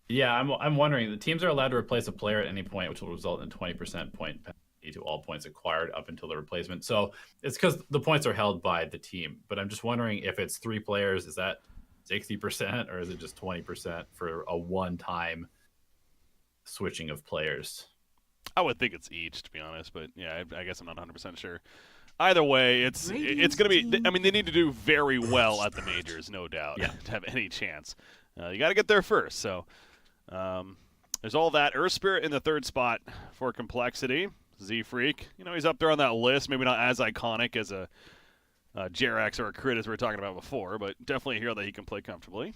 Yeah, I'm wondering. The teams are allowed to replace a player at any point, which will result in 20% point penalty to all points acquired up until the replacement. So it's because the points are held by the team. But I'm just wondering if it's 3 players, is that 60% or is it just 20% for a one-time switching of players? I would think it's each, to be honest, but yeah, I guess I'm not 100% sure. Either way, it's going to be. I mean, they need to do very well at the majors, no doubt, Yeah. to have any chance. You got to get there first. So there's all that. Earth Spirit in the third spot for complexity. Z Freak, he's up there on that list. Maybe not as iconic as a Jerax or a Crit as we were talking about before, but definitely a hero that he can play comfortably.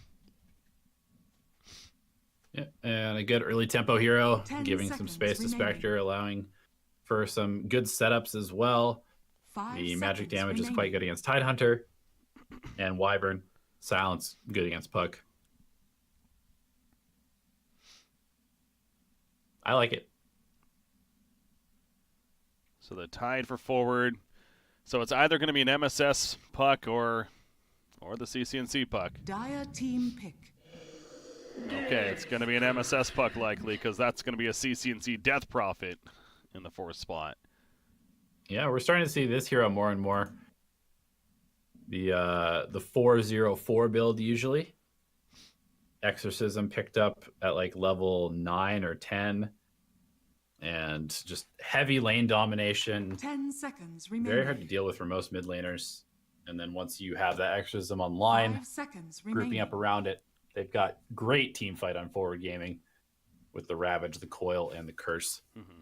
Yeah, and a good early tempo hero, 10 giving some space to remaining. Spectre, allowing for some good setups as well. 5 The magic damage remaining. is quite good against Tidehunter and Wyvern. Silence, good against Puck. I like it. So the Tide for forward. So it's either going to be an MSS Puck or the CCnC Puck. Dire team pick. Okay, it's going to be an MSS Puck likely because that's going to be a CCnC Death Prophet in the fourth spot. Yeah, we're starting to see this hero more and more. The 404 build usually. Exorcism picked up at like level 9 or 10. And just heavy lane domination. 10 seconds remaining. Very hard to deal with for most mid laners. And then once you have that Exorcism online, 5 seconds grouping remaining. up around it, they've got great team fight on forward gaming with the Ravage, the coil, and the Curse. Mm-hmm.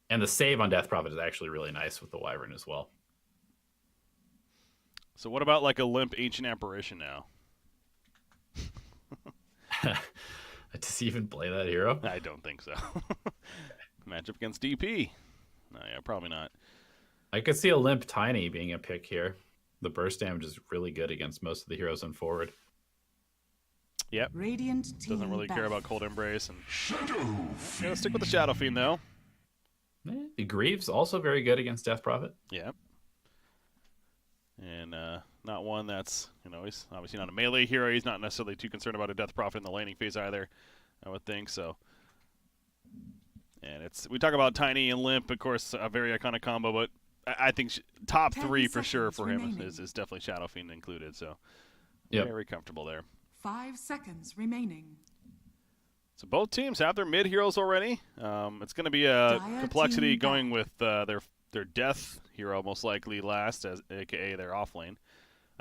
And the save on Death Prophet is actually really nice with the Wyvern as well. So what about like a limp Ancient Apparition now? Does he even play that hero? I don't think so. Matchup against DP. No, yeah, probably not. I could see a limp Tiny being a pick here. The burst damage is really good against most of the heroes on forward. Yep. Radiant team Doesn't really care back. about Cold Embrace. And gonna stick with the Shadow Fiend though. The Greaves also very good against Death Prophet. Yep. And not one that's, he's obviously not a melee hero. He's not necessarily too concerned about a Death Prophet in the laning phase either, I would think. So, and we talk about Tiny and Limp, of course, a very iconic combo, but I think top 10 3 for sure for him remaining. is definitely Shadow Fiend included. So, Yep. very comfortable there. 5 seconds remaining. So both teams have their mid heroes already. It's going to be a Dire complexity team going with their death hero most likely last, aka their offlane.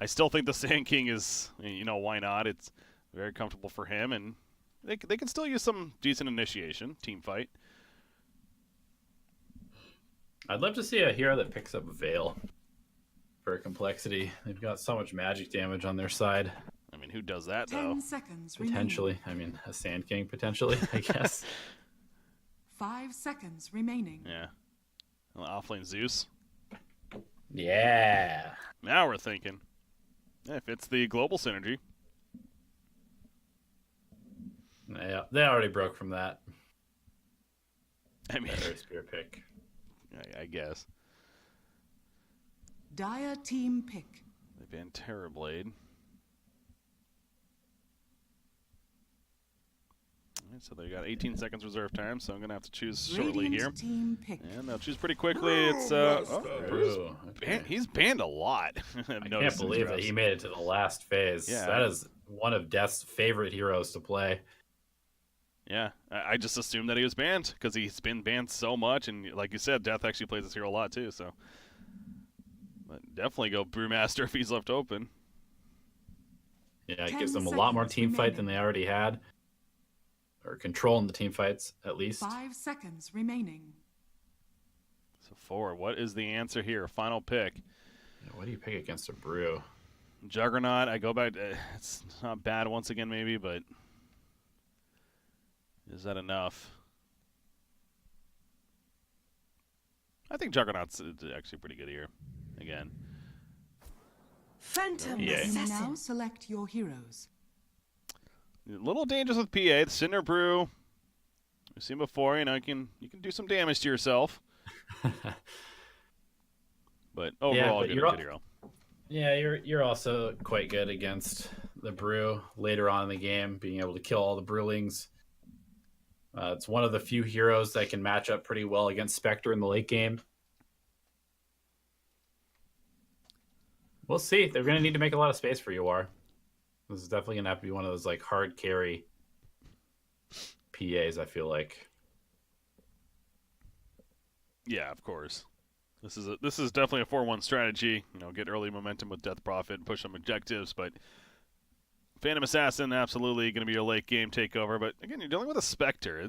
I still think the Sand King is, why not? It's very comfortable for him, and they can still use some decent initiation team fight. I'd love to see a hero that picks up Veil for complexity. They've got so much magic damage on their side. I mean, who does that 10 though? seconds Potentially. remaining. I mean, a Sand King potentially, I guess. 5 seconds remaining. Yeah, well, offlane Zeus. Yeah. Now we're thinking. If it's the global synergy. Yeah, they already broke from that. I mean, That Earth Spirit pick. I guess. Dire team pick. They banned Terrorblade. Alright, so they got 18 seconds reserve time, so I'm going to have to choose shortly Radiant here. team pick. And they'll choose pretty quickly. It's Bruce Ooh, okay. he's banned a lot. I can't believe that he made it to the last phase. Yeah. That is one of Death's favorite heroes to play. Yeah, I just assumed that he was banned because he's been banned so much, and like you said, Death actually plays this hero a lot too. So, but definitely go Brewmaster if he's left open. Yeah, it 10 gives them a lot more seconds team fight remaining. than they already had. Or control in the team fights, at least. 5 seconds remaining. So forward, what is the answer here? Final pick. What do you pick against a Brew? Juggernaut. I go back. It's not bad once again, maybe, but is that enough? I think Juggernaut's actually pretty good here. Again. Phantom Yeah. You may now Assassin. select your heroes. A little dangerous with PA. The Cinder Brew. We've seen before, you can do some damage to yourself. But overall, but good you're hero. Yeah, you're also quite good against the Brew later on in the game, being able to kill all the Brewlings It's one of the few heroes that can match up pretty well against Spectre in the late game. We'll see. They're going to need to make a lot of space for UR. This is definitely going to have to be one of those like hard carry PAs, I feel like. Yeah, of course. This is definitely a 4-1 strategy. You know, get early momentum with Death Prophet and push some objectives, but Phantom Assassin absolutely going to be your late game takeover. But again, you're dealing with a Spectre.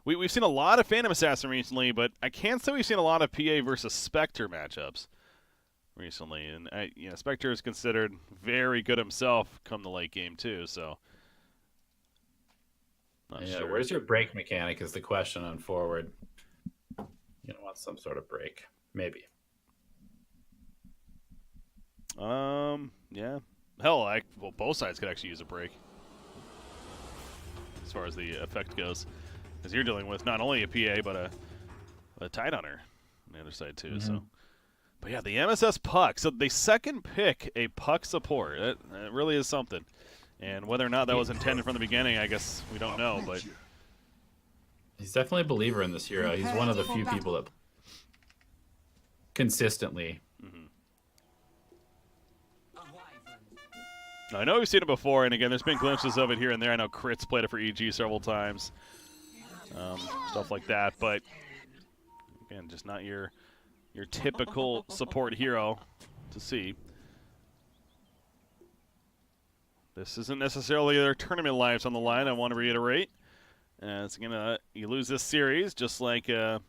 We've seen a lot of Phantom Assassin recently, but I can't say we've seen a lot of PA versus Spectre matchups recently. And Spectre is considered very good himself come the late game too. So, not sure. Where's your break mechanic is the question on forward. You don't want some sort of break, maybe. Yeah. Hell, both sides could actually use a break as far as the effect goes, because you're dealing with not only a PA but a Tide Hunter on the other side too. So, but yeah, the MSS Puck. So they second pick a Puck support. That really is something. And whether or not that was intended from the beginning, I guess we don't know. But he's definitely a believer in this hero. He's one of the few people that consistently. I know we've seen it before, and again, there's been glimpses of it here and there. I know Crit's played it for EG several times, stuff like that. But again, just not your typical support hero to see. This isn't necessarily their tournament lives on the line, I want to reiterate. It's you lose this series, just like the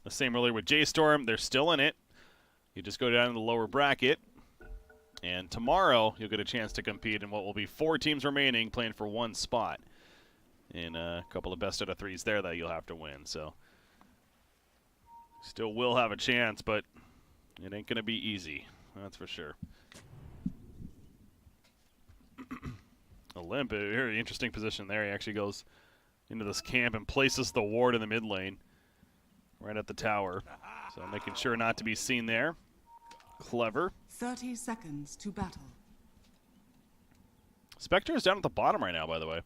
same earlier with J-Storm. They're still in it. You just go down to the lower bracket. And tomorrow, you'll get a chance to compete in what will be 4 teams remaining playing for 1 spot in a couple of best out of 3s there that you'll have to win. So, still will have a chance, but it ain't going to be easy. That's for sure. Olymp, a very interesting position there. He actually goes into this camp and places the ward in the mid lane right at the tower. So, making sure not to be seen there. Clever. 30 seconds to battle. Spectre is down at the bottom right now, by the way.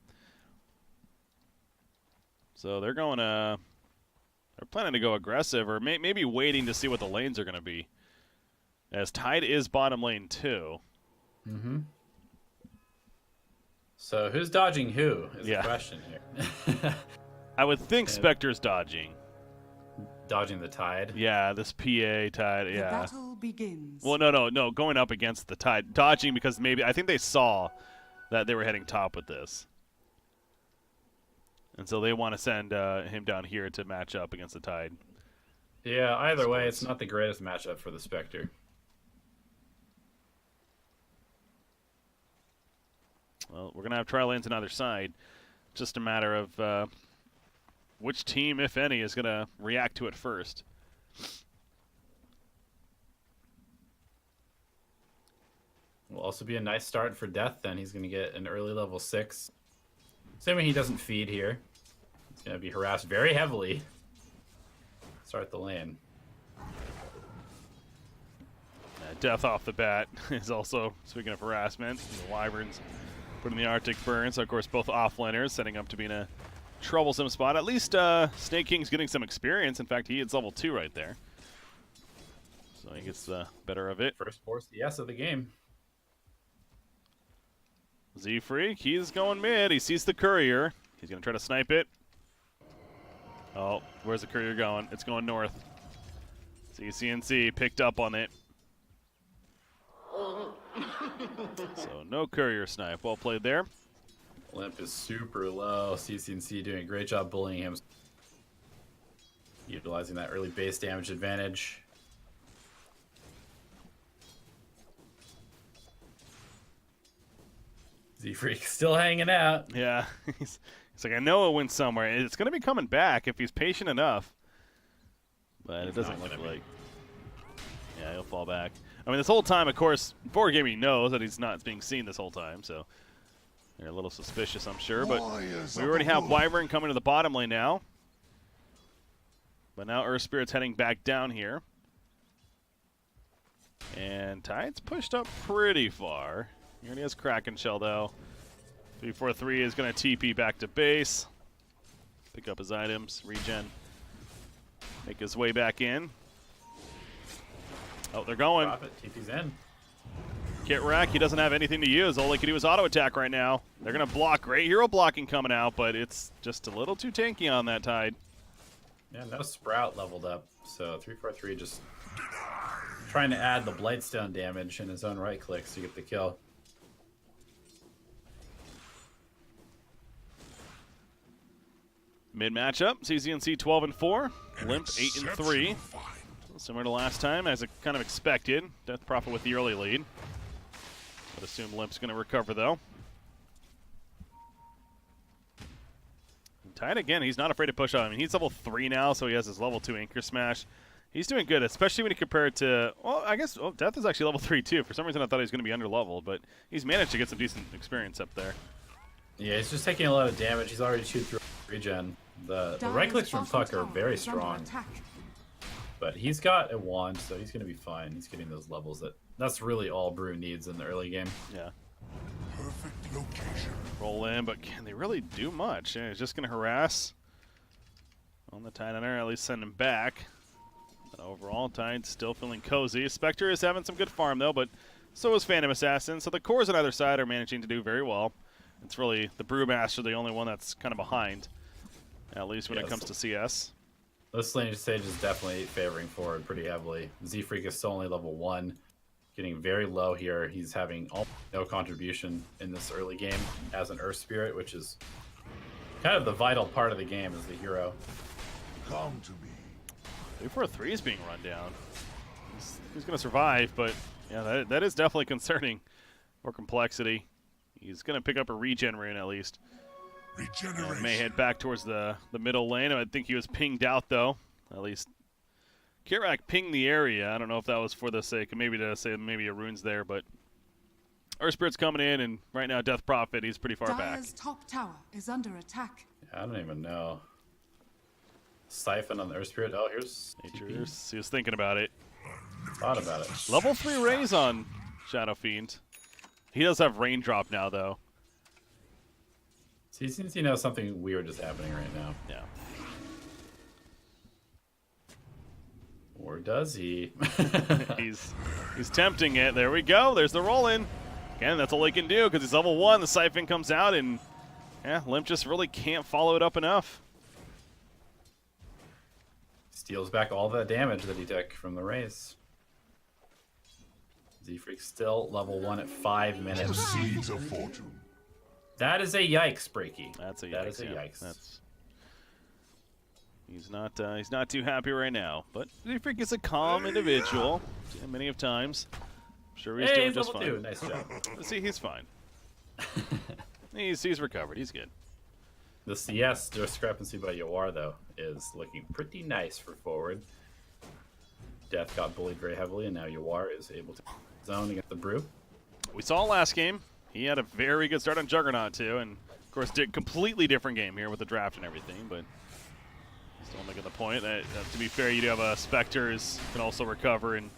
So they're going to... They're planning to go aggressive, or maybe waiting to see what the lanes are going to be. As Tide is bottom lane, too. So who's dodging who is the question here. I would think Spectre's dodging. Dodging the Tide? Yeah, this PA Tide, The battle begins. Well, no, going up against the Tide. Dodging because I think they saw that they were heading top with this. And so they want to send him down here to match up against the Tide. Yeah, either way, it's not the greatest matchup for the Spectre. Well, we're going to have trial lanes on either side. Just a matter of which team, if any, is going to react to it first. Will also be a nice start for Death then. He's going to get an early level 6. Assuming he doesn't feed here. He's going to be harassed very heavily. Start the lane. Death off the bat is also, speaking of harassment, the Wyverns putting the Arctic Burn. So, of course, both offlaners setting up to be in a troublesome spot. At least Snake King's getting some experience. In fact, he hits level 2 right there. So he gets the better of it. First force DS of the game. Z-Freak, he's going mid. He sees the courier. He's going to try to snipe it. Oh, where's the courier going? It's going north. CCnC picked up on it. So no courier snipe. Well played there. Limp is super low. CCnC doing a great job bullying him. Utilizing that early base damage advantage. Z-Freak still hanging out. Yeah. He's like, I know it went somewhere. It's going to be coming back if he's patient enough. But it doesn't look like. Yeah, he'll fall back. I mean, this whole time, of course, 4Gaming knows that he's not being seen this whole time, so they're a little suspicious, I'm sure. But we already have Wyvern coming to the bottom lane now. But now Earth Spirit's heading back down here. And Tide's pushed up pretty far. He already has Kraken Shell, though. 343 is going to TP back to base. Pick up his items, regen, make his way back in. Oh, they're going. Profit, TP's in. Kitrack, he doesn't have anything to use. All he can do is auto attack right now. They're going to block. Great hero blocking coming out, but it's just a little too tanky on that Tide. Yeah, no Sprout leveled up, so 343 just trying to add the Blightstone damage in his own right clicks to get the kill. Mid matchup, CCnC 12-4, Limp 8-3. Similar to last time, as kind of expected. Death Prophet with the early lead. I'd assume Limp's going to recover, though. Tide again, he's not afraid to push out. I mean, he's level 3 now, so he has his level 2 Anchor Smash. He's doing good, especially when you compare it to, well, I guess Death is actually level 3 too. For some reason I thought he was going to be under-leveled, but he's managed to get some decent experience up there. Yeah, he's just taking a lot of damage. He's already chewed through regen. The right clicks from Puck are very strong. But he's got a wand, so he's going to be fine. He's getting those levels. That's really all Brew needs in the early game. Yeah. Perfect location. Roll in, but can they really do much? Yeah, he's just going to harass on the Tidaner, at least send him back. But overall, Tide's still feeling cozy. Spectre is having some good farm, though, but so is Phantom Assassin. So the cores on either side are managing to do very well. It's really the Brewmaster, the only one that's kind of behind, at least when it comes to CS. This lane stage is definitely favoring forward pretty heavily. Z-Freak is still only level 1, getting very low here. He's having almost no contribution in this early game as an Earth Spirit, which is kind of the vital part of the game as the hero. Come to me. 343 is being run down. He's going to survive, but yeah, that is definitely concerning. More complexity. He's going to pick up a regen rune at least. May head back towards the middle lane. I think he was pinged out, though. At least Kitrack pinged the area. I don't know if that was for the sake of maybe to say maybe a rune's there, but Earth Spirit's coming in, and right now Death Prophet, he's pretty far back. Dire's top tower is under attack. I don't even know. Siphon on the Earth Spirit. Oh, here's Nature's. He was thinking about it. Thought about it. Level 3 Raise on Shadow Fiend. He does have Raindrop now, though. CCnC knows something weird is happening right now. Yeah. Or does he? he's tempting it. There we go. There's the roll-in. Again, that's all he can do because he's level 1. The Siphon comes out, and yeah, Limp just really can't follow it up enough. Steals back all the damage that he took from the race. Z-Freak still level 1 at 5 minutes. Seeds of fortune. That is a yikes, Breaky. That's a yikes. That is a yeah. yikes. He's not too happy right now. But Z-Freak is a calm individual. Many of times. I'm sure he's doing just fine. Level 2. Nice job. See, he's fine. he's recovered. He's good. The CS discrepancy by Yawar, though, is looking pretty nice for forward. Death got bullied very heavily, and now Yawar is able to zone against the Brew. We saw last game. He had a very good start on Juggernaut, too, and, of course, did a completely different game here with the draft and everything, but still making the point that, to be fair, you do have a Spectres can also recover and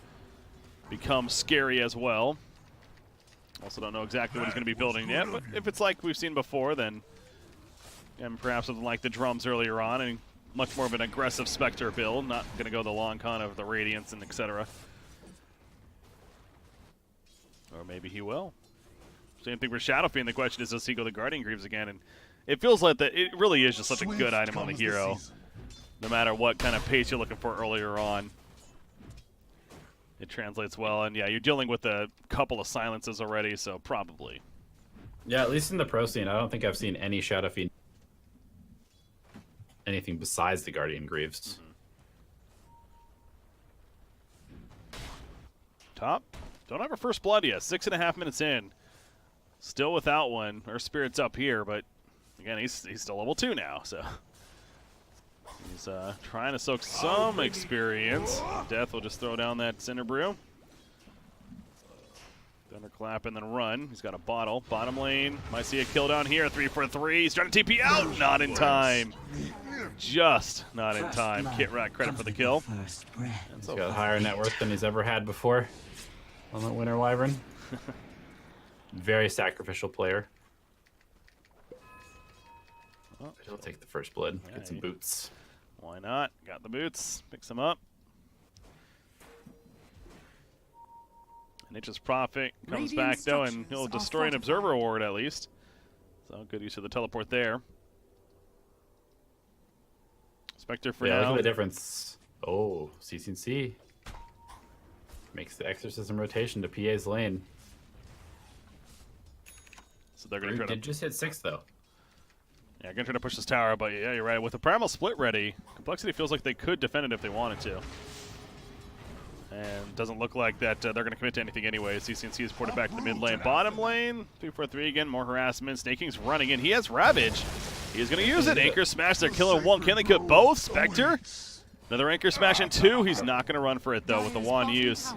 become scary as well. Also don't know exactly what he's going to be building yet, but if it's like we've seen before, then and perhaps something like the drums earlier on, and much more of an aggressive Spectre build, not going to go the long con of the Radiance and etc. Or maybe he will. Same thing for Shadow Fiend. The question is, does he go the Guardian Greaves again? And it feels like that it really is just such a good item on the hero, no matter what kind of pace you're looking for earlier on. It translates well, and yeah, you're dealing with a couple of silences already, so probably. Yeah, at least in the pro scene, I don't think I've seen any Shadow Fiend anything besides the Guardian Greaves. Top. Don't have a first blood yet. 6.5 minutes in. Still without one. Earth Spirit's up here, but again, he's still level 2 now, so he's trying to soak some experience. Death will just throw down that Cinder Brew. Thunderclap and then run. He's got a bottle. Bottom lane. Might see a kill down here. 3-for-3. He's trying to TP out. Not in time. Just not in time. Kitrack credit for the kill. He's got higher net worth than he's ever had before on the Winter Wyvern. Very sacrificial player. He'll take the first blood. Yeah, Get some boots. Why not? Got the boots. Picks them up. Nature's Prophet comes back, though, and he'll destroy an Observer Ward at least. So good use of the teleport there. Spectre for now. Look at the difference. Oh, CCnC makes the Exorcism rotation to PA's lane. So they're going to try to... Did just hit 6, though. Yeah, going to try to push this tower, but yeah, you're right. With the Primal Split ready, Complexity feels like they could defend it if they wanted to. And doesn't look like that they're going to commit to anything anyway. CCnC is ported back to the mid lane. Bottom lane, 3-4-3 again, more harassment. Snaking's running in. He has Ravage. He's going to use it. Anchor Smash, they're killing one. Can they kill both? Spectre? Another Anchor Smash in 2. He's not going to run for it, though, with the wand use.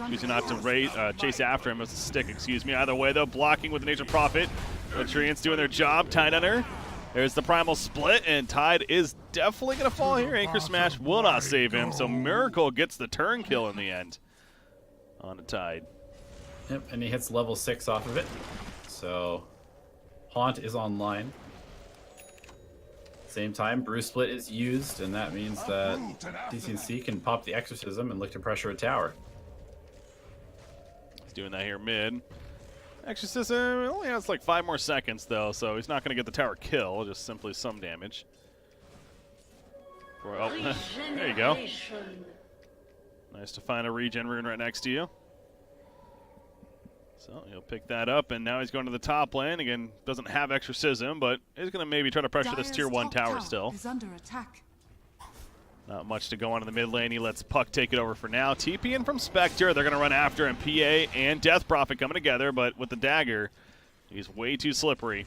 Choosing not to chase after him with a stick, excuse me. Either way, though, blocking with the Nature's Prophet. The Treants doing their job. Tidehunter. There's the Primal Split, and Tide is definitely going to fall here. Anchor Smash will not save him, so Meracle gets the turn kill in the end on the Tide. Yep, and he hits level 6 off of it. So Haunt is online. Same time, Bruce Split is used, and that means that CCnC can pop the Exorcism and look to pressure a tower. He's doing that here mid. Exorcism only has like 5 more seconds, though, so he's not going to get the tower kill, just simply some damage. Oh, there you go. Nice to find a regen rune right next to you. So he'll pick that up, and now he's going to the top lane. Again, doesn't have Exorcism, but he's going to maybe try to pressure this tier 1 tower still. Is under attack. Not much to go on in the mid lane. He lets Puck take it over for now. TP in from Spectre. They're going to run after him. PA and Death Prophet coming together, but with the dagger, he's way too slippery.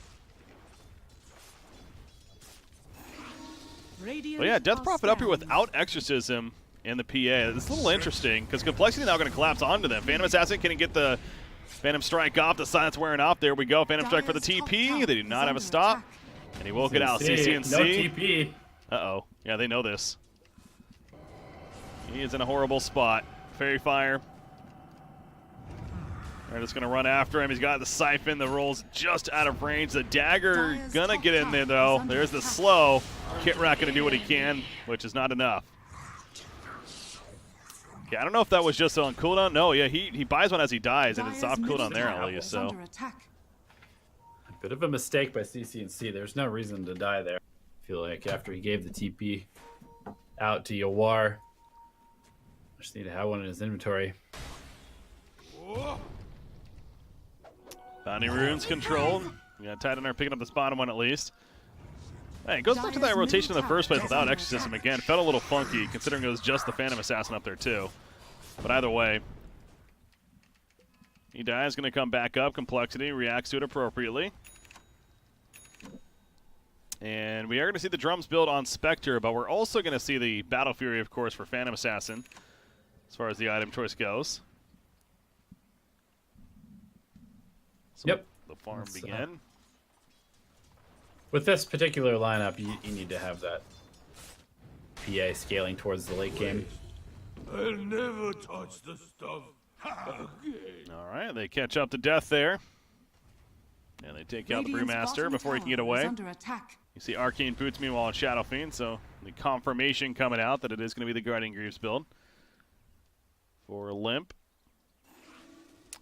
But yeah, Death Prophet up here without Exorcism in the PA. It's a little interesting because Complexity now going to collapse onto them. Phantom Assassin can get the Phantom Strike off. The silence wearing off. There we go. Phantom Strike for the TP. They do not have a stop. And he will get out. CCnC. No TP. Uh-oh. Yeah, they know this. He is in a horrible spot. Fairy Fire. They're just going to run after him. He's got the Siphon. The roll's just out of range. The dagger going to get in there, though. There's the slow. Kitrak going to do what he can, which is not enough. Okay, I don't know if that was just on cooldown. No, yeah, he buys one as he dies, and it's off cooldown there at least. So A bit of a mistake by CCnC. There's no reason to die there. I feel like after he gave the TP out to Yawar, just need to have one in his inventory. Bounty runes controlled. We got Tidehunter picking up this bottom one at least. Hey, it goes back to that rotation in the first place without Exorcism again. Felt a little funky considering it was just the Phantom Assassin up there too. But either way, he dies, going to come back up. Complexity reacts to it appropriately. And we are going to see the drums build on Spectre, but we're also going to see the Battle Fury, of course, for Phantom Assassin as far as the item choice goes. So Yep. The farm begin. With this particular lineup, you need to have that PA scaling towards the late game. I'll never touch the stuff. All right, they catch up to death there. And they take out the Brewmaster before he can get away. You see Arcane Boots meanwhile on Shadow Fiend, so the confirmation coming out that it is going to be the Guardian Greaves build for Limp.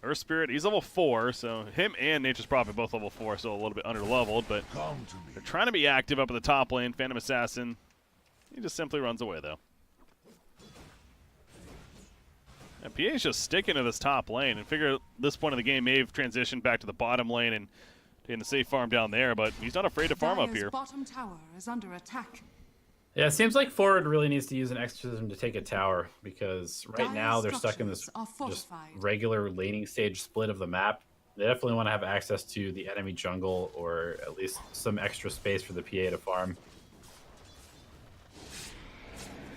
Earth Spirit, he's level 4, so him and Nature's Prophet both level 4, so a little bit under-leveled, but they're trying to be active up at the top lane. Phantom Assassin, he just simply runs away, though. And PA's just sticking to this top lane, and figure at this point of the game may have transitioned back to the bottom lane and taking the safe farm down there, but he's not afraid to farm up here. Bottom tower is under attack. Yeah, it seems like Forward really needs to use an Exorcism to take a tower, because right now they're stuck in this just regular laning stage split of the map. They definitely want to have access to the enemy jungle, or at least some extra space for the PA to farm.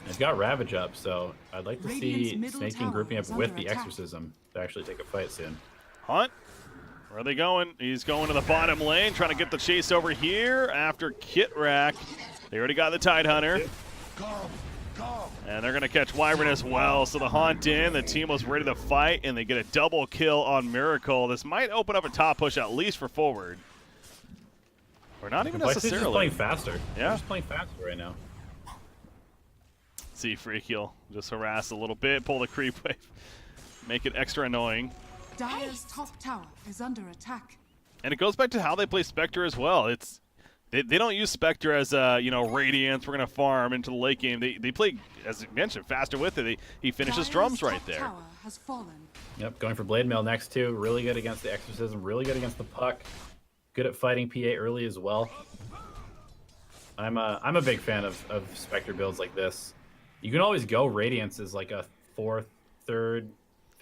They've got Ravage up, so I'd like to see Snaking grouping up with the Exorcism to actually take a fight soon. Hunt, where are they going? He's going to the bottom lane, trying to get the chase over here after Kitrak. They already got the Tidehunter. And they're going to catch Wyvern as well. So the Haunt in, the team was ready to fight, and they get a double kill on Meracle. This might open up a top push at least for Forward. Or not even Complexity's just necessarily. playing faster. Yeah. They're just playing faster right now. Z-Freak, he'll just harass a little bit, pull the creep wave, make it extra annoying. Dire's top tower is under attack. And it goes back to how they play Spectre as well. It's they don't use Spectre as Radiance, we're gonna farm into the late game. They play, as you mentioned, faster with it. He finishes Dire's drums right top there. Tower has fallen. Yep, going for Blade Mail next too. Really good against the Exorcism. Really good against the Puck. Good at fighting PA early as well. I'm a big fan of Spectre builds like this. You can always go Radiance as like a 4th, 3rd,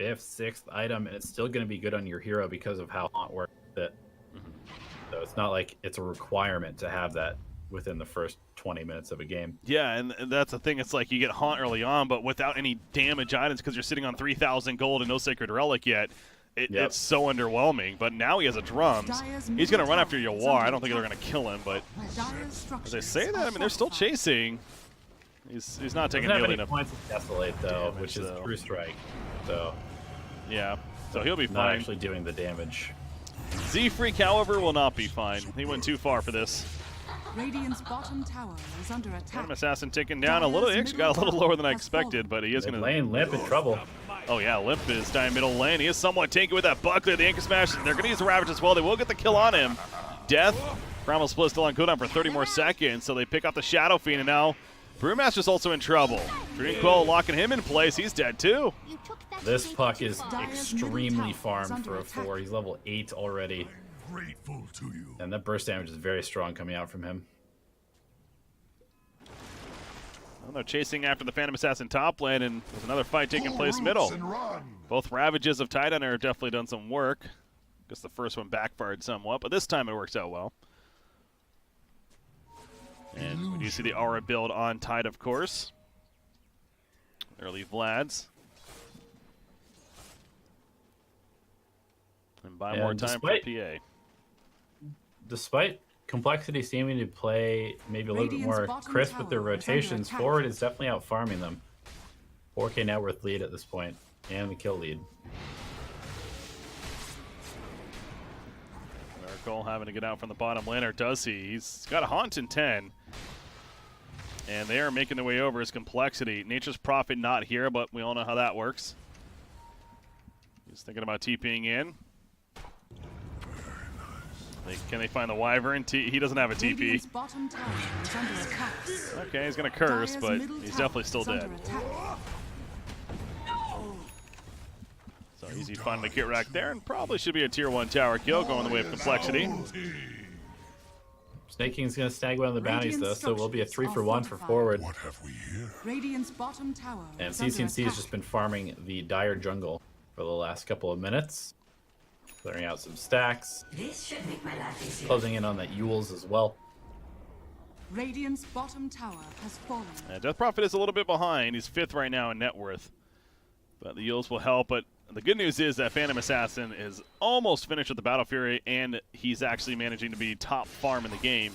5th, 6th item, and it's still going to be good on your hero because of how Haunt works with it. So it's not like it's a requirement to have that within the first 20 minutes of a game. Yeah, and that's the thing. It's like you get Haunt early on, but without any damage items because you're sitting on 3,000 gold and no Sacred Relic yet. It's so underwhelming. But now he has a drums. He's going to run after Yawar. I don't think they're going to kill him, but as I say that, I mean, they're still chasing. He's not taking Doesn't have nearly any enough points to Desolate though, damage, which is though. True Strike. So Yeah, so he'll be not fine. actually doing the damage. Z-Freak, however, will not be fine. He went too far for this. Radiant's bottom tower is under attack. Phantom Assassin ticking down a little. He actually got a little lower than I expected, but he is going to... Lane Limp in trouble. Oh yeah, Limp is down middle lane. He is somewhat tanky with that buckler, the Anchor Smash. They're going to use the Ravage as well. They will get the kill on him. Death. Primal Split still on cooldown for 30 more seconds, so they pick up the Shadow Fiend, and now Brewmaster's also in trouble. Dream Coil locking him in place. He's dead too. This Puck is extremely farmed for a 4. He's level 8 already. Grateful to you. And that burst damage is very strong coming out from him. Well, they're chasing after the Phantom Assassin top lane, and there's another fight taking place middle. Both Ravages of Titan have definitely done some work. Guess the first one backfired somewhat, but this time it works out well. And we do see the Aura build on Tide, of course. Early Vlads. And buy more time for PA. Despite Complexity seeming to play maybe a little bit more crisp with their rotations, forward is definitely out farming them. 4K net worth lead at this point, and the kill lead. Meracle having to get out from the bottom lane, or does he? He's got a Haunt in 10. And they are making their way over his Complexity. Nature's Prophet not here, but we all know how that works. He's thinking about TPing in. Can they find the Wyvern? He doesn't have a TP. Okay, he's going to curse, but he's definitely still dead. So easy finding the Kit Rack there, and probably should be a tier 1 tower kill going the way of Complexity. Snake King's going to snag one of the bounties, though, so it will be a 3-for-1 for forward. What have we here? Radiant's bottom tower And is under CCnC has attack. just been farming the Dire jungle for the last couple of minutes. Clearing out some stacks. This should make my life easier. Closing in on that Yules as well. Radiant's bottom tower has fallen. Death Prophet is a little bit behind. He's 5th right now in net worth. But the Yules will help. But the good news is that Phantom Assassin is almost finished with the Battle Fury, and he's actually managing to be top farm in the game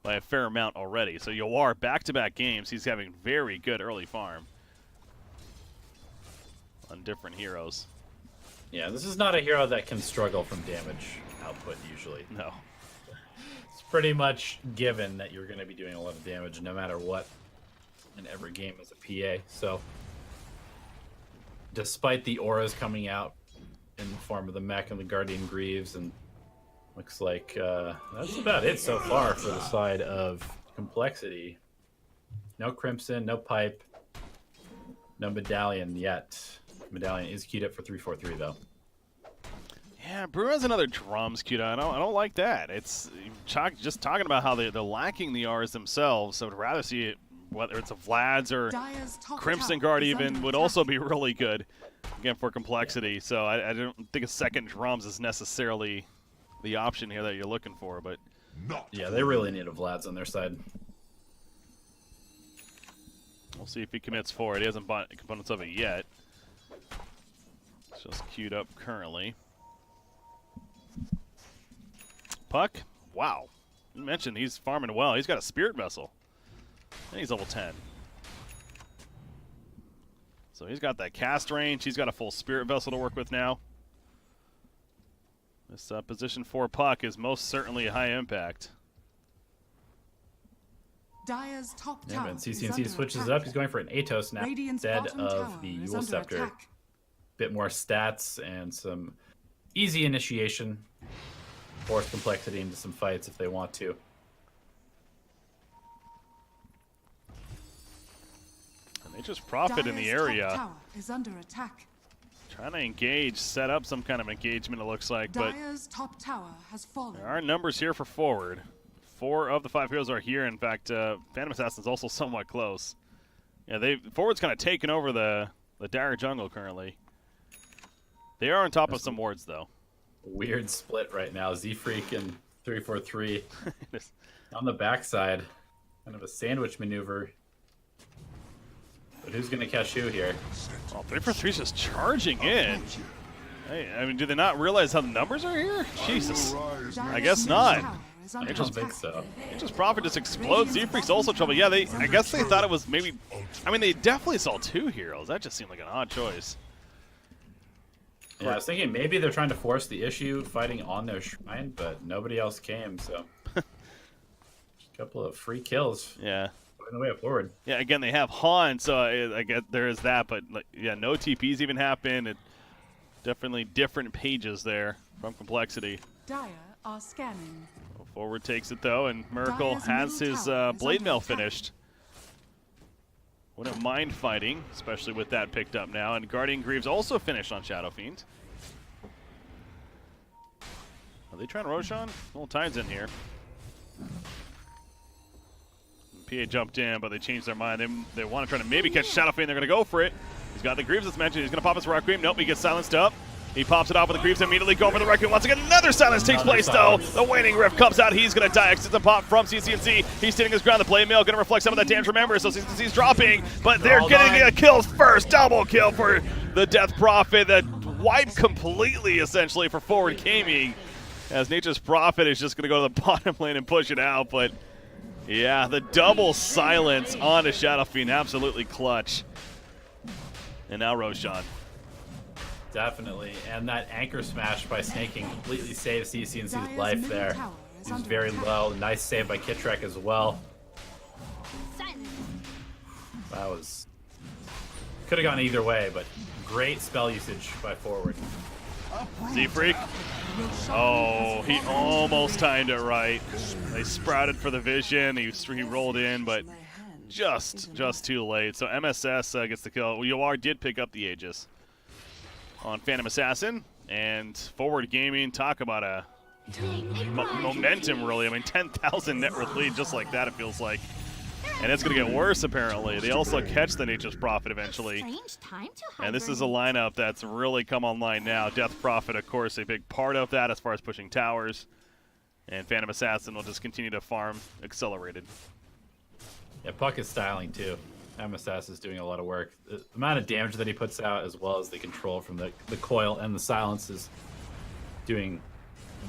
by a fair amount already. So Yawar, back-to-back games, he's having very good early farm on different heroes. Yeah, this is not a hero that can struggle from damage output usually. No. It's pretty much given that you're going to be doing a lot of damage no matter what in every game as a PA. So, despite the auras coming out in the form of the Mech and the Guardian Greaves, and looks like that's about it so far for the side of Complexity. No Crimson, no Pipe, no Medallion yet. Medallion is queued up for 3-4-3 though. Yeah, Brew has another drums queued up. I don't like that. It's just talking about how they're lacking the R's themselves, so I'd rather see it, whether it's a Vlad's or Crimson Guard even, would also be really good, again, for Complexity. So I don't think a second drums is necessarily the option here that you're looking for, but... Yeah, they really need a Vlad's on their side. We'll see if he commits for it. He hasn't bought components of it yet. It's just queued up currently. Puck, wow. You mentioned he's farming well. He's got a Spirit Vessel. And he's level 10. So he's got that cast range. He's got a full Spirit Vessel to work with now. This position 4 Puck is most certainly a high impact. Dire's top Yeah, tower but is CCnC under switches attack. up. He's going for an Atos now Radiant's instead bottom of tower the is Yule under Scepter. attack. Bit more stats and some easy initiation. Force complexity into some fights if they want to. And they just profit in the Dire's top area. tower is under attack. Trying to engage, set up some kind of engagement, it looks like. But Dire's top tower has fallen. there are numbers here for forward. 4 of the 5 heroes are here. In fact, Phantom Assassin's also somewhat close. Yeah, forward's kind of taken over the Dire jungle currently. They are on top of some wards, though. Weird split right now. Z-Freak and 343 on the backside. Kind of a sandwich maneuver. But who's going to catch who here? Oh, 343's just charging in. Hey, I mean, do they not realize how the numbers are here? Jesus. I guess not. I don't think so. Just Prophet just explodes. Z-Freak's also trouble. Yeah, I guess they thought it was maybe... I mean, they definitely saw 2 heroes. That just seemed like an odd choice. Yeah, I was thinking maybe they're trying to force the issue fighting on their shrine, but nobody else came, so... Just a couple of free kills. Yeah. Going the way forward. Yeah, again, they have Han, so I get there is that, but like, yeah, no TPs even happen. It definitely different pages there from complexity. Dire are scanning. Forward takes it though, and Meracle Dire's has middle his tower is blade under mail attack. finished. Wouldn't mind fighting, especially with that picked up now, and Guardian Greaves also finished on Shadow Fiend. Are they trying to Roshan? Little tides in here. PA jumped in, but they changed their mind. They want to try to maybe catch Shadow Fiend. They're going to go for it. He's got the Greaves as mentioned. He's going to pop his Requiem. Nope, he gets silenced up. He pops it off with the Greaves, immediately go for the Requiem. Once again, another silence takes place, though. The Waning Rift comes out. He's going to die. Exits a pop from CCnC. He's standing his ground. The play mail going to reflect some of that damage. Remember, so CCnC's dropping, but they're getting the kills first. Double kill for the Death Prophet. That wiped completely, essentially, for forward gaming. As Nature's Prophet is just going to go to the bottom lane and push it out, but yeah, the double silence onto Shadow Fiend, absolutely clutch. And now Roshan. Definitely, and that anchor smash by snaking completely saves CCnC's Dire's life middle there. tower is He's under very attack. low. Nice save by Kitrek as well. That was... Could have gone either way, but great spell usage by forward. Z-Freak. Oh, he almost timed it right. They sprouted for the vision. He rolled in, but just too late. So MSS gets the kill. Yoar did pick up the Aegis on Phantom Assassin, and forward gaming, talk about a momentum, really. I mean, 10,000 net worth lead just like that, it feels like. And it's going to get worse, apparently. They also catch the Nature's Prophet eventually. And this is a lineup that's really come online now. Death Prophet, of course, a big part of that as far as pushing towers. And Phantom Assassin will just continue to farm accelerated. Yeah, Puck is styling too. MSS is doing a lot of work. The amount of damage that he puts out, as well as the control from the coil and the silence, is doing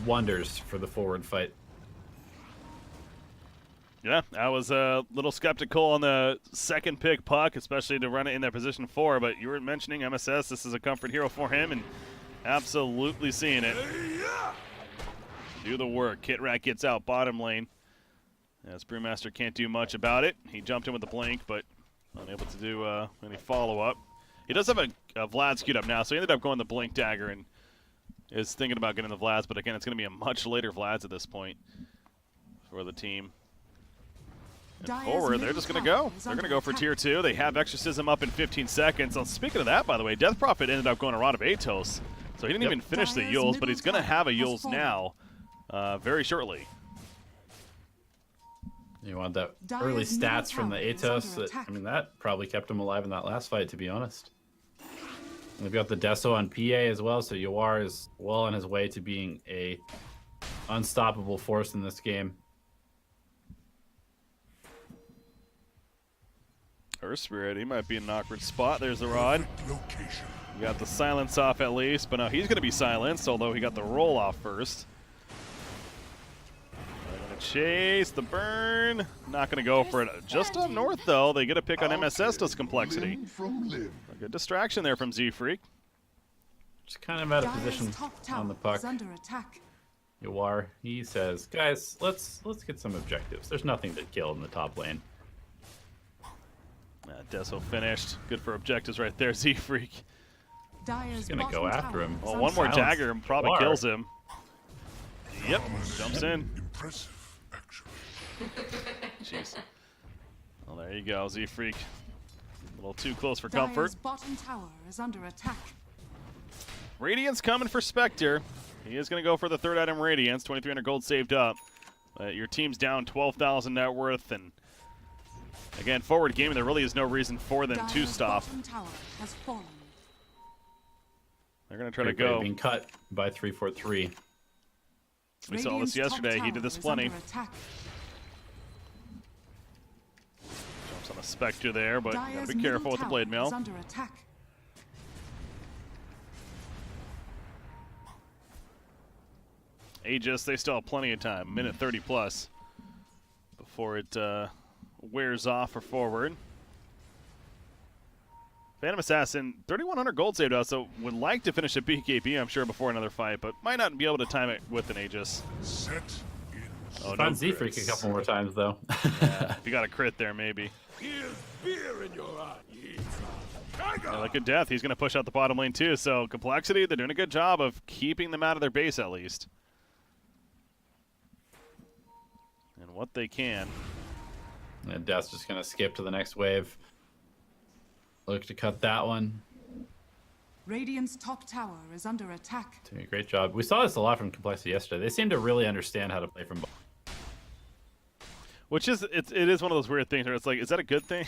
wonders for the forward fight. Yeah, I was a little skeptical on the second pick Puck, especially to run it in that position 4, but you were mentioning MSS. This is a comfort hero for him, and absolutely seeing it. Do the work. Kitrat gets out bottom lane. As Brewmaster can't do much about it. He jumped in with the blink, but unable to do any follow-up. He does have a Vlad queued up now, so he ended up going the blink dagger and is thinking about getting the Vlads, but again, it's going to be a much later Vlads at this point for the team. And forward, they're just going to go. They're going to go for tier 2. They have Exorcism up in 15 seconds. So speaking of that, by the way, Death Prophet ended up going a Rod of Atos, so he didn't even finish the Yules, but he's going to have a Yules now very shortly. You want that early stats from the Atos. I mean, that probably kept him alive in that last fight, to be honest. We've got the Deso on PA as well, so Yoar is well on his way to being a unstoppable force in this game. Earth Spirit, he might be in an awkward spot. There's the Rod. Location. We got the silence off at least, but now he's going to be silenced, although he got the roll off first. They're going to chase the burn. Not going to go for it. Just up north, though, they get a pick on MSS does complexity. Limb from limb. A good distraction there from Z-Freak. Just kind of out of position on the puck. Under attack. Yoar, he says, guys, let's get some objectives. There's nothing to kill in the top lane. Deso finished. Good for objectives right there, Z-Freak. Dire's Gonna go bottom after tower him. is Well, under one more attack. Silence. dagger probably War. kills him. Yep, jumps in. Impressive, actually. Jeez. Well, there you go, Z-Freak. A little too close for Dire's comfort. bottom tower is under attack. Radiance coming for Spectre. He is going to go for the third item, Radiance. 2,300 gold saved up. But your team's down 12,000 net worth. And again, forward gaming, there really is no reason for them to Dire's stop. bottom tower has fallen. They're going to try to Great way of go. being cut by 343. We saw Radiant's this yesterday. top He did this tower is plenty. under attack. Jumps on a Spectre there, but you Dire's got to be middle careful with the tower blade is mail. under attack. Aegis, they still have plenty of time. Minute 30 plus before it wears off or forward. Phantom Assassin, 3,100 gold saved out, so would like to finish a BKB, I'm sure, before another fight, but might not be able to time it with an Aegis. Set in. Oh, Find Z-Freak a crits. couple more times, though. If you got a crit there, maybe. Here's beer in your eye. Yeah, like a death, he's going to push out the bottom lane too, so Complexity, they're doing a good job of keeping them out of their base at least. And what they can. And Death's just going to skip to the next wave. Look to cut that one. Radiant's top tower is under attack. Doing a great job. We saw this a lot from Complexity yesterday. They seem to really understand how to play from behind. Which is, it is one of those weird things where it's like, is that a good thing?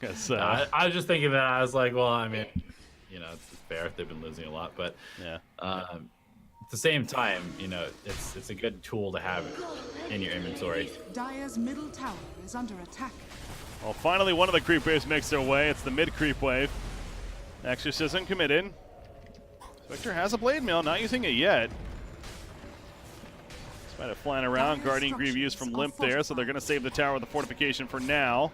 'Cause, I was just thinking that. I was like, well, I mean, you know, it's fair. They've been losing a lot. But yeah. at the same time, you know, it's a good tool to have in your inventory. Dire's middle tower is under attack. Well, finally one of the creep waves makes their way. It's the mid creep wave. Exorcism committed. Spectre has a blade mail, not using it yet. Despite it flying around, Dire Guardian Greaves used from Limp there, so they're going to save the tower with the fortification for now.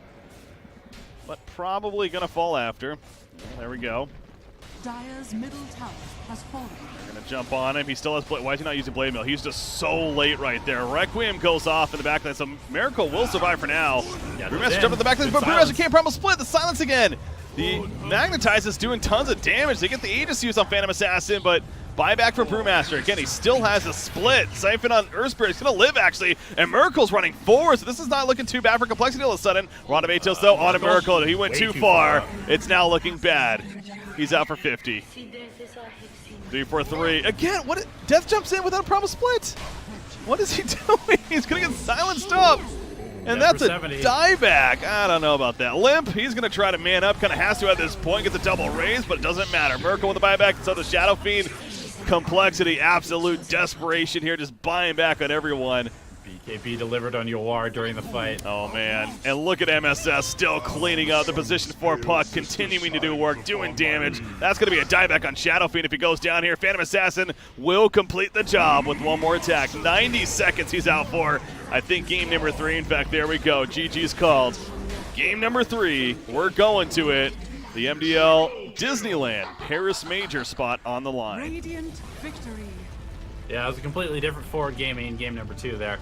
But probably going to fall after. Well, there we go. Dire's middle tower has fallen. They're going to jump on him. He still has blade. Why is he not using blade mail? He's just so late right there. Requiem goes off in the back line, so Meracle will survive for now. Brewmaster jumped in the back line, but Brewmaster can't promise split. The silence again. The Magnetize is doing tons of damage. They get the Aegis use on Phantom Assassin, but buyback from Brewmaster. Again, he still has a split. Siphon on Earthspirit. He's going to live, actually. And Miracle's running forward, so this is not looking too bad for Complexity all of a sudden. Ronda Matos, though, on a Miracle. He went too far. It's now looking bad. He's out for 50. 3-4-3. Again, what? Death jumps in without a promise split. What is he doing? He's going to get silenced up. And Yeah, that's for a 70. dieback. I don't know about that. Limp, he's going to try to man up. Kind of has to at this point. Gets a double raise, but it doesn't matter. Miracle with the buyback. So the Shadow Fiend. Complexity, absolute desperation here. Just buying back on everyone. BKB delivered on Yawar during the fight. Oh, man. And look at MSS still cleaning up the position for Puck, continuing to do work, doing damage. That's going to be a dieback on Shadow Fiend if he goes down here. Phantom Assassin will complete the job with one more attack. 90 seconds he's out for, I think, game number 3. In fact, there we go. GG's called. Game number 3. We're going to it. The MDL Disneyland Paris Major spot on the line. Radiant victory. Yeah, it was a completely different forward gaming in game number 2 there.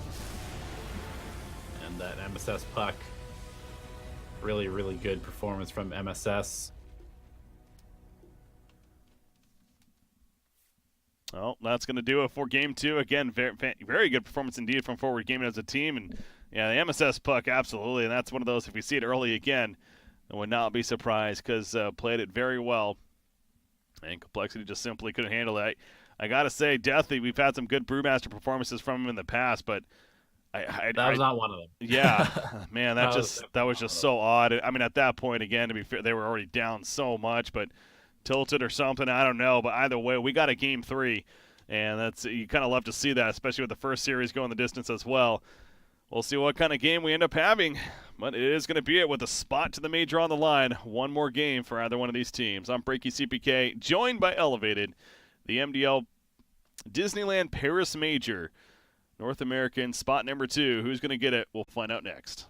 And that MSS puck. Really, really good performance from MSS. Well, that's going to do it for game 2. Again, very good performance indeed from forward gaming as a team. And yeah, the MSS puck, absolutely. And that's one of those, if we see it early again, I would not be surprised because played it very well. And Complexity just simply couldn't handle it. I got to say, Deathy, we've had some good Brewmaster performances from him in the past, but That was not one of them. yeah, man, that was just so odd. I mean, at that point, again, to be fair, they were already down so much, but tilted or something, I don't know. But either way, we got a game 3, and that's, you kind of love to see that, especially with the first series going the distance as well. We'll see what kind of game we end up having, but it is going to be it with a spot to the major on the line. One more game for either one of these teams. I'm Breaky CPK, joined by Elevated, the MDL Disneyland Paris Major, North American spot number 2. Who's going to get it? We'll find out next.